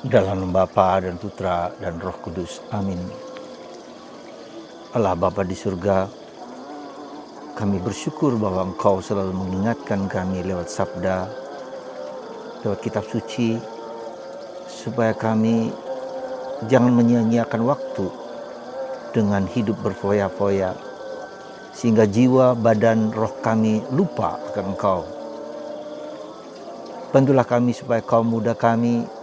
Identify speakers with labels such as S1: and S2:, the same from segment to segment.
S1: Dalam nama Bapa dan Putra dan Roh Kudus. Amin. Allah Bapa di surga, kami bersyukur bahwa Engkau selalu mengingatkan kami lewat sabda, lewat kitab suci, supaya kami jangan menyia-nyiakan waktu dengan hidup berfoya-foya, sehingga jiwa, badan, roh kami lupa akan Engkau. Bantulah kami supaya kaum muda kami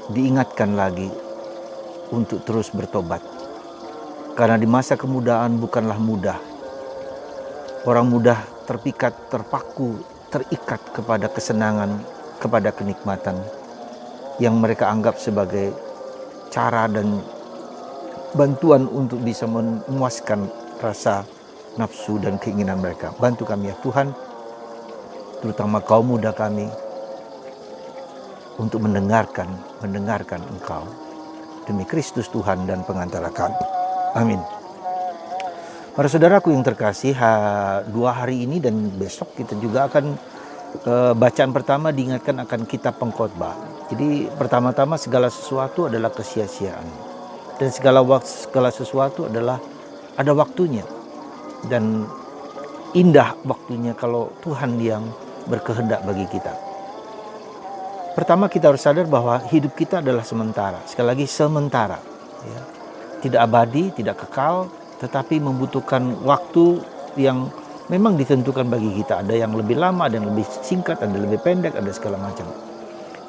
S1: diingatkan lagi untuk terus bertobat. Karena di masa kemudaan bukanlah mudah. Orang mudah terpikat, terpaku, terikat kepada kesenangan, kepada kenikmatan yang mereka anggap sebagai cara dan bantuan untuk bisa memuaskan rasa nafsu dan keinginan mereka. Bantu kami ya Tuhan, terutama kaum muda kami, untuk mendengarkan Engkau. Demi Kristus Tuhan dan pengantara kami. Amin. Para saudaraku yang terkasih, 2 hari ini dan besok kita juga akan bacaan pertama diingatkan akan kitab Pengkhotbah. Jadi pertama-tama segala sesuatu adalah kesia-siaan. Dan segala sesuatu adalah ada waktunya. Dan indah waktunya kalau Tuhan yang berkehendak bagi kita. Pertama kita harus sadar bahwa hidup kita adalah sementara. Sekali lagi sementara. Ya. Tidak abadi, tidak kekal, tetapi membutuhkan waktu yang memang ditentukan bagi kita. Ada yang lebih lama, ada yang lebih singkat, ada yang lebih pendek, ada segala macam.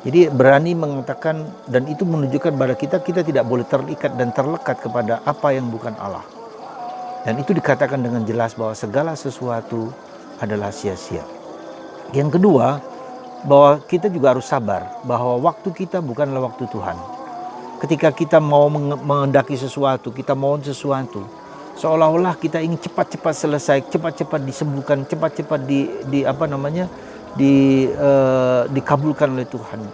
S1: Jadi berani mengatakan, dan itu menunjukkan pada kita tidak boleh terikat dan terlekat kepada apa yang bukan Allah. Dan itu dikatakan dengan jelas bahwa segala sesuatu adalah sia-sia. Yang kedua, bahwa kita juga harus sabar bahwa waktu kita bukanlah waktu Tuhan. Ketika kita mau mengendaki sesuatu, kita mohon sesuatu, seolah-olah kita ingin cepat-cepat selesai, cepat-cepat disembuhkan, cepat-cepat dikabulkan oleh Tuhan.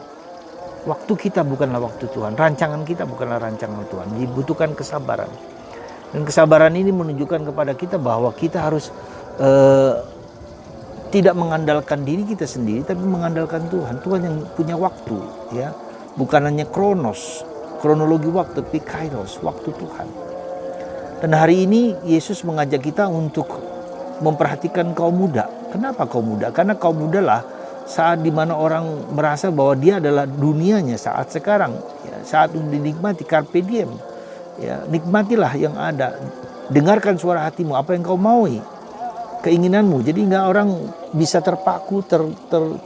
S1: Waktu kita bukanlah waktu Tuhan, rancangan kita bukanlah rancangan Tuhan. Dibutuhkan kesabaran. Dan kesabaran ini menunjukkan kepada kita bahwa kita harus tidak mengandalkan diri kita sendiri, tapi mengandalkan Tuhan. Tuhan yang punya waktu, ya, bukan hanya kronologi waktu, tapi kairos, waktu Tuhan. Dan hari ini Yesus mengajak kita untuk memperhatikan kaum muda. Kenapa kaum muda? Karena kaum muda lah saat dimana orang merasa bahwa dia adalah dunianya saat sekarang, ya, saat untuk dinikmati, carpe diem, ya, nikmatilah yang ada. Dengarkan suara hatimu, apa yang kau maui, keinginanmu. Jadi nggak orang bisa terpaku,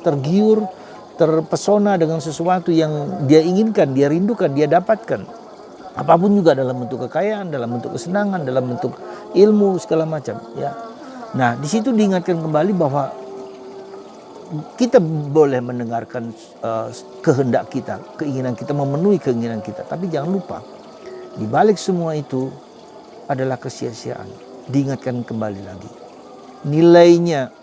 S1: tergiur, terpesona dengan sesuatu yang dia inginkan, dia rindukan, dia dapatkan. Apapun juga, dalam bentuk kekayaan, dalam bentuk kesenangan, dalam bentuk ilmu, segala macam. Ya. Nah, di situ diingatkan kembali bahwa kita boleh mendengarkan kehendak kita, keinginan kita, memenuhi keinginan kita. Tapi jangan lupa, di balik semua itu adalah kesia-siaan. Diingatkan kembali lagi. Nilainya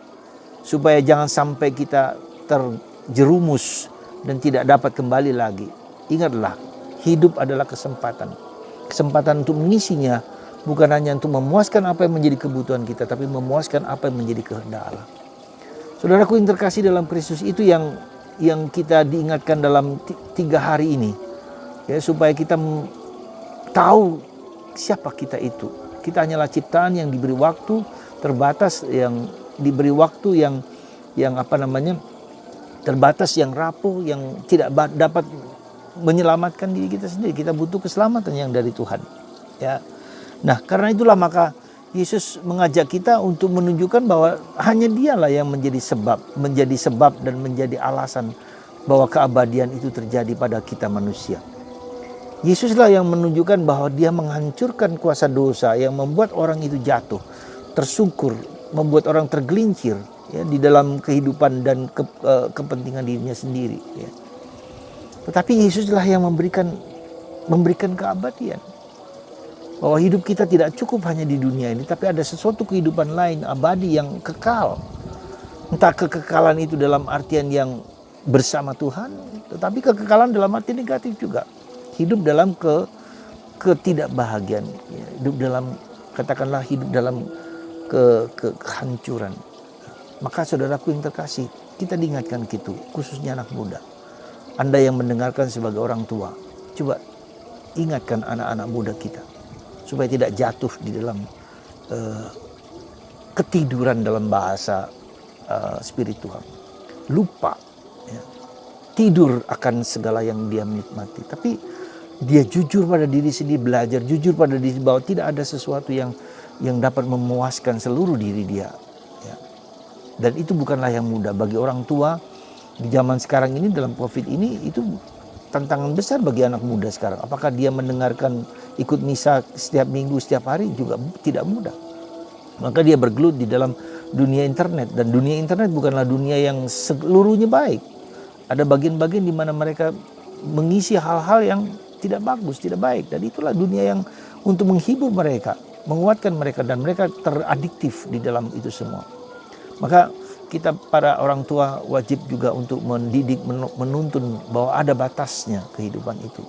S1: supaya jangan sampai kita terjerumus dan tidak dapat kembali lagi. Ingatlah, hidup adalah kesempatan. Kesempatan untuk mengisinya bukan hanya untuk memuaskan apa yang menjadi kebutuhan kita, tapi memuaskan apa yang menjadi kehendak Allah. Saudaraku yang terkasih dalam Kristus, itu yang kita diingatkan dalam 3 hari ini, ya, supaya kita tahu siapa kita itu. Kita hanyalah ciptaan yang diberi waktu terbatas, yang diberi waktu yang terbatas, yang rapuh, yang tidak dapat menyelamatkan diri kita sendiri. Kita butuh keselamatan yang dari Tuhan. Ya. Nah, karena itulah maka Yesus mengajak kita untuk menunjukkan bahwa hanya Dialah yang menjadi sebab dan menjadi alasan bahwa keabadian itu terjadi pada kita manusia. Yesuslah yang menunjukkan bahwa Dia menghancurkan kuasa dosa yang membuat orang itu jatuh, tersungkur, membuat orang tergelincir, ya, di dalam kehidupan dan kepentingan dirinya sendiri. Ya. Tetapi Yesuslah yang memberikan keabadian. Bahwa hidup kita tidak cukup hanya di dunia ini, tapi ada sesuatu kehidupan lain, abadi, yang kekal. Entah kekekalan itu dalam artian yang bersama Tuhan, tetapi kekekalan dalam arti negatif juga. Hidup dalam ketidakbahagiaan, ya. Hidup dalam kehancuran. Maka saudaraku yang terkasih, kita diingatkan gitu, khususnya anak muda, Anda yang mendengarkan sebagai orang tua, coba ingatkan anak-anak muda kita supaya tidak jatuh di dalam ketiduran dalam bahasa spiritual. Lupa, ya, tidur akan segala yang dia nikmati. Tapi dia jujur pada diri sendiri, belajar jujur pada diri bahwa tidak ada sesuatu yang dapat memuaskan seluruh diri dia. Ya. Dan itu bukanlah yang mudah bagi orang tua di zaman sekarang ini, dalam COVID ini, itu tantangan besar bagi anak muda sekarang. Apakah dia mendengarkan ikut misa setiap minggu, setiap hari, juga tidak mudah. Maka dia bergelut di dalam dunia internet. Dan dunia internet bukanlah dunia yang seluruhnya baik. Ada bagian-bagian di mana mereka mengisi hal-hal yang tidak bagus, tidak baik. Dan itulah dunia yang untuk menghibur mereka, menguatkan mereka, dan mereka teradiktif di dalam itu semua. Maka kita para orang tua wajib juga untuk mendidik, menuntun bahwa ada batasnya kehidupan itu.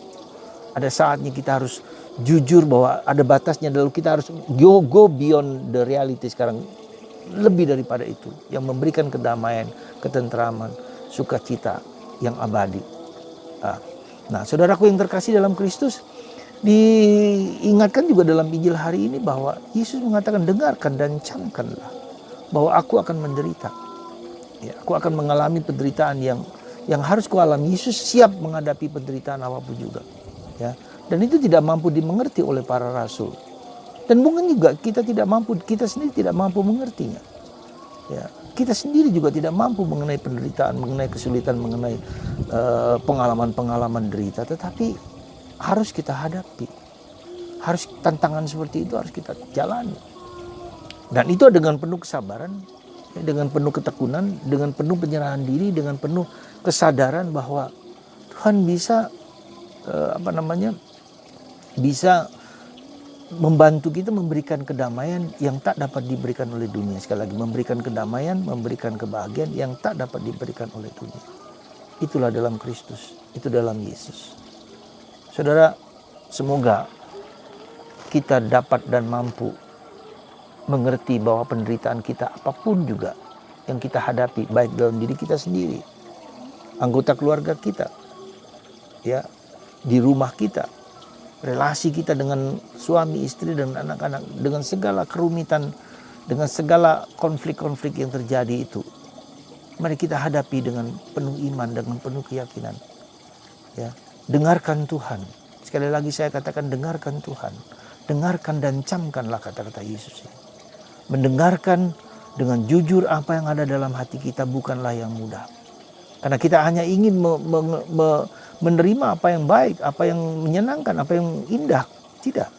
S1: Ada saatnya kita harus jujur bahwa ada batasnya, lalu kita harus go beyond the reality sekarang. Lebih daripada itu, yang memberikan kedamaian, ketentraman, sukacita yang abadi. Nah, saudaraku yang terkasih dalam Kristus, diingatkan juga dalam Injil hari ini bahwa Yesus mengatakan, dengarkan dan camkanlah bahwa aku akan menderita. Ya, aku akan mengalami penderitaan yang harus kualami. Yesus siap menghadapi penderitaan apapun juga. Ya, dan itu tidak mampu dimengerti oleh para rasul. Dan mungkin juga kita sendiri tidak mampu mengertinya. Ya, kita sendiri juga tidak mampu mengenai penderitaan, mengenai kesulitan, mengenai pengalaman-pengalaman derita. Tetapi harus kita hadapi. Harus tantangan seperti itu harus kita jalani. Dan itu dengan penuh kesabaran, dengan penuh ketekunan, dengan penuh penyerahan diri, dengan penuh kesadaran bahwa Tuhan bisa bisa membantu kita memberikan kedamaian yang tak dapat diberikan oleh dunia. Sekali lagi, memberikan kedamaian, memberikan kebahagiaan yang tak dapat diberikan oleh dunia. Itulah dalam Kristus, itu dalam Yesus. Saudara, semoga kita dapat dan mampu mengerti bahwa penderitaan kita apapun juga yang kita hadapi, baik dalam diri kita sendiri, anggota keluarga kita, ya, di rumah kita, relasi kita dengan suami, istri, dan anak-anak, dengan segala kerumitan, dengan segala konflik-konflik yang terjadi itu, mari kita hadapi dengan penuh iman, dengan penuh keyakinan. Ya, dengarkan Tuhan. Sekali lagi saya katakan, dengarkan Tuhan. Dengarkan dan camkanlah kata-kata Yesus ini. Mendengarkan dengan jujur apa yang ada dalam hati kita bukanlah yang mudah. Karena kita hanya ingin menerima apa yang baik, apa yang menyenangkan, apa yang indah. Tidak.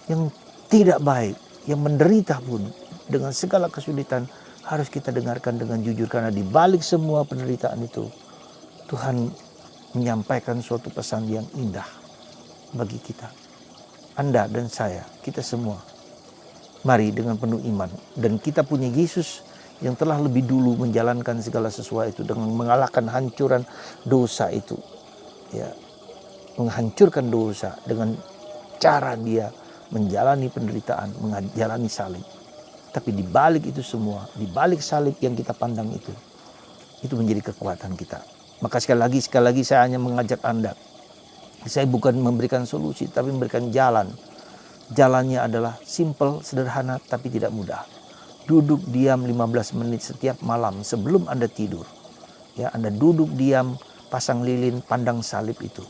S1: Yang tidak baik, yang menderita pun dengan segala kesulitan harus kita dengarkan dengan jujur. Karena di balik semua penderitaan itu, Tuhan menyampaikan suatu pesan yang indah bagi kita. Anda dan saya, kita semua, mari dengan penuh iman. Dan kita punya Yesus yang telah lebih dulu menjalankan segala sesuatu itu dengan mengalahkan hancuran dosa itu. Ya, menghancurkan dosa dengan cara dia menjalani penderitaan, menjalani salib. Tapi di balik itu semua, di balik salib yang kita pandang itu menjadi kekuatan kita. Maka sekali lagi saya hanya mengajak Anda. Saya bukan memberikan solusi, tapi memberikan jalan. Jalannya adalah simple, sederhana, tapi tidak mudah. Duduk diam 15 menit setiap malam sebelum Anda tidur. Ya, Anda duduk diam, pasang lilin, pandang salib itu.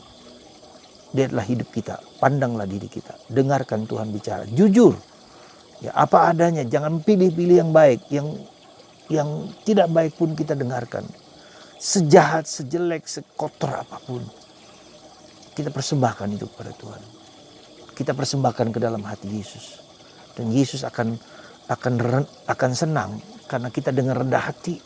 S1: Lihatlah hidup kita, pandanglah diri kita. Dengarkan Tuhan bicara, jujur. Ya, apa adanya, jangan pilih-pilih yang baik, yang tidak baik pun kita dengarkan. Sejahat, sejelek, sekotor apapun, kita persembahkan itu kepada Tuhan. Kita persembahkan ke dalam hati Yesus. Dan Yesus akan senang karena kita dengan rendah hati.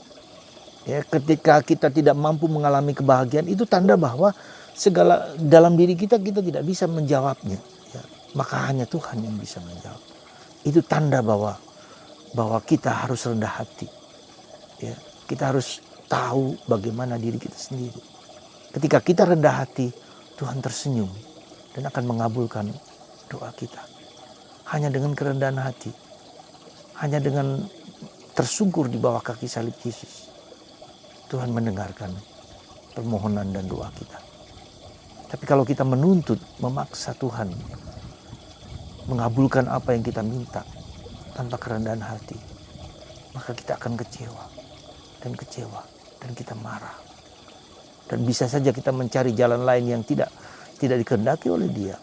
S1: Ya, ketika kita tidak mampu mengalami kebahagiaan, itu tanda bahwa segala dalam diri kita tidak bisa menjawabnya. Ya, maka hanya Tuhan yang bisa menjawab. Itu tanda bahwa kita harus rendah hati. Ya, kita harus tahu bagaimana diri kita sendiri. Ketika kita rendah hati, Tuhan tersenyum dan akan mengabulkan doa kita. Hanya dengan kerendahan hati, hanya dengan tersungkur di bawah kaki salib Yesus, Tuhan mendengarkan permohonan dan doa kita. Tapi kalau kita menuntut, memaksa Tuhan mengabulkan apa yang kita minta tanpa kerendahan hati, maka kita akan kecewa dan kita marah. Dan bisa saja kita mencari jalan lain yang tidak dikehendaki oleh Dia.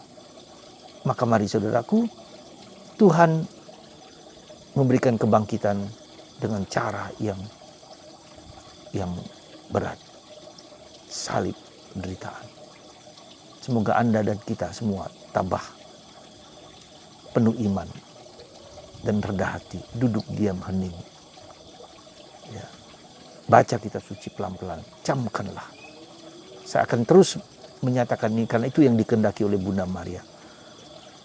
S1: Maka mari saudaraku, Tuhan memberikan kebangkitan dengan cara yang berat. Salib, penderitaan. Semoga Anda dan kita semua tabah, penuh iman, dan rendah hati, duduk diam hening. Ya. Baca kitab suci pelan-pelan, camkanlah. Saya akan terus menyatakan ini karena itu yang dikehendaki oleh Bunda Maria.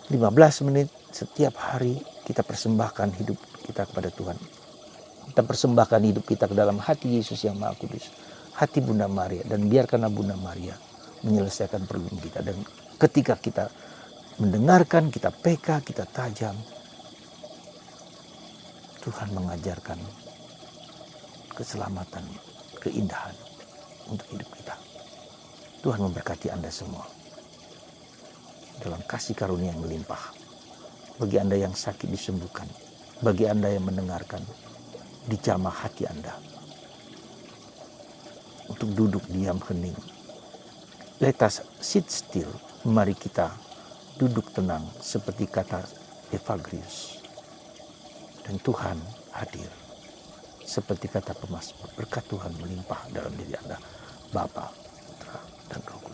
S1: 15 menit setiap hari kita persembahkan hidup kita kepada Tuhan. Kita persembahkan hidup kita ke dalam hati Yesus yang Maha Kudus, hati Bunda Maria, dan biarkanlah Bunda Maria menyelesaikan pergumulan kita. Dan ketika kita mendengarkan, kita peka, kita tajam, Tuhan mengajarkan keselamatan, keindahan untuk hidup kita. Tuhan memberkati Anda semua dalam kasih karunia yang melimpah. Bagi Anda yang sakit disembuhkan, bagi Anda yang mendengarkan, dijamah hati Anda untuk duduk diam hening. Let us sit still. Mari kita duduk tenang seperti kata Evagrius. Dan Tuhan hadir seperti kata pemazmur. Berkat Tuhan melimpah dalam diri Anda, Bapa, Putra, dan Roh